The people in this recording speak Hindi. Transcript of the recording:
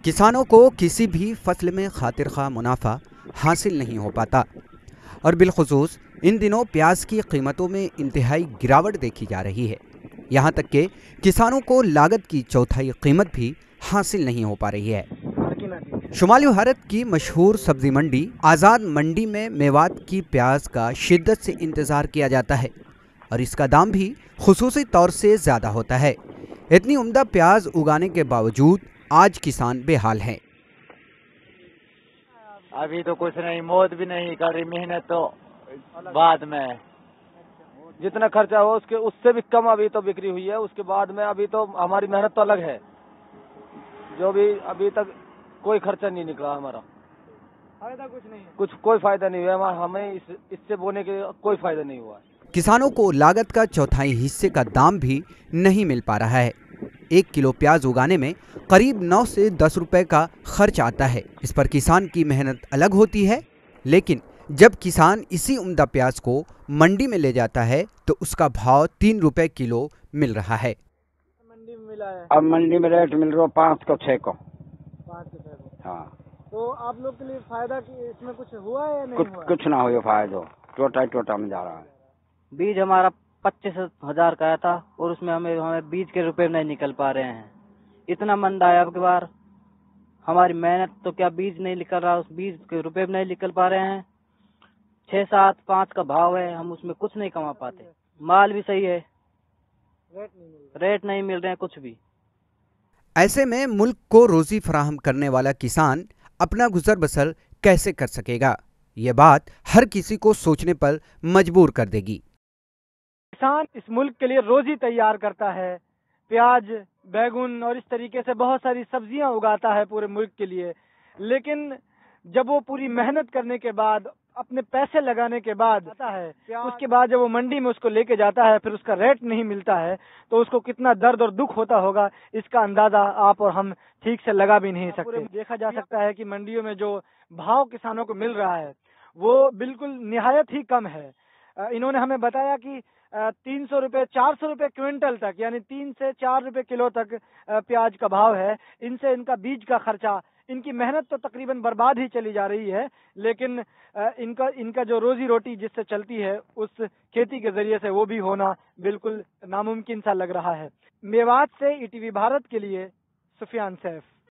किसानों को किसी भी फसल में खातिर-ख्वाह मुनाफा हासिल नहीं हो पाता और बिलखुसूस इन दिनों प्याज की कीमतों में इंतहाई गिरावट देखी जा रही है। यहाँ तक कि किसानों को लागत की चौथाई कीमत भी हासिल नहीं हो पा रही है। शुमाली भारत की मशहूर सब्जी मंडी आज़ाद मंडी में मेवात की प्याज का शिद्दत से इंतज़ार किया जाता है और इसका दाम भी खुसूसी तौर से ज़्यादा होता है। इतनी उम्दा प्याज उगाने के बावजूद आज किसान बेहाल हैं। अभी तो कुछ नहीं, मौत भी नहीं कर रही, मेहनत तो बाद में जितना खर्चा हो उसके उससे भी कम अभी तो बिक्री हुई है। उसके बाद में अभी तो हमारी मेहनत तो अलग है, जो भी अभी तक कोई खर्चा नहीं निकला हमारा, फायदा कुछ नहीं है, कोई फायदा नहीं हुआ हमें, इससे बोने के कोई फायदा नहीं हुआ। किसानों को लागत का चौथाई हिस्से का दाम भी नहीं मिल पा रहा है। 1 किलो प्याज उगाने में करीब 9 से 10 रुपए का खर्च आता है। इस पर किसान की मेहनत अलग होती है, लेकिन जब किसान इसी उम्दा प्याज को मंडी में ले जाता है तो उसका भाव 3 रुपए किलो मिल रहा है। मंडी में मिला है, अब मंडी में रेट मिल रहा है 5 को 6 को। हाँ, तो आप लोग के लिए फायदा की इसमें कुछ हुआ है या नहीं हुआ? कुछ ना हो फायदा, टोटा में जा रहा है। बीज हमारा 25,000 का आया था और उसमें हमें बीज के रुपए नहीं निकल पा रहे हैं। इतना मंदा है अब की बार, हमारी मेहनत तो क्या बीज नहीं निकल रहा, उस बीज के रुपए भी नहीं निकल पा रहे हैं। 6, 7, 5 का भाव है, हम उसमें कुछ नहीं कमा पाते। माल भी सही है, रेट नहीं मिल रहे हैं कुछ भी। ऐसे में मुल्क को रोजी फराहम करने वाला किसान अपना गुजर बसर कैसे कर सकेगा? ये बात हर किसी को सोचने पर मजबूर कर देगी। किसान इस मुल्क के लिए रोजी तैयार करता है, प्याज, बैगन और इस तरीके से बहुत सारी सब्जियां उगाता है पूरे मुल्क के लिए। लेकिन जब वो पूरी मेहनत करने के बाद, अपने पैसे लगाने के बाद आता है, उसके बाद जब वो मंडी में उसको लेके जाता है, फिर उसका रेट नहीं मिलता है, तो उसको कितना दर्द और दुख होता होगा, इसका अंदाजा आप और हम ठीक से लगा भी नहीं सकते। देखा जा सकता है कि मंडियों में जो भाव किसानों को मिल रहा है वो बिल्कुल निहायत ही कम है। इन्होंने हमें बताया कि 300 रुपए, 400 रुपए क्विंटल तक, यानी 3 से 4 रुपए किलो तक प्याज का भाव है। इनसे इनका बीज का खर्चा, इनकी मेहनत तो तकरीबन बर्बाद ही चली जा रही है, लेकिन इनका जो रोजी रोटी जिससे चलती है उस खेती के जरिए से वो भी होना बिल्कुल नामुमकिन सा लग रहा है। मेवात से ईटीवी भारत के लिए सुफियान सैफ।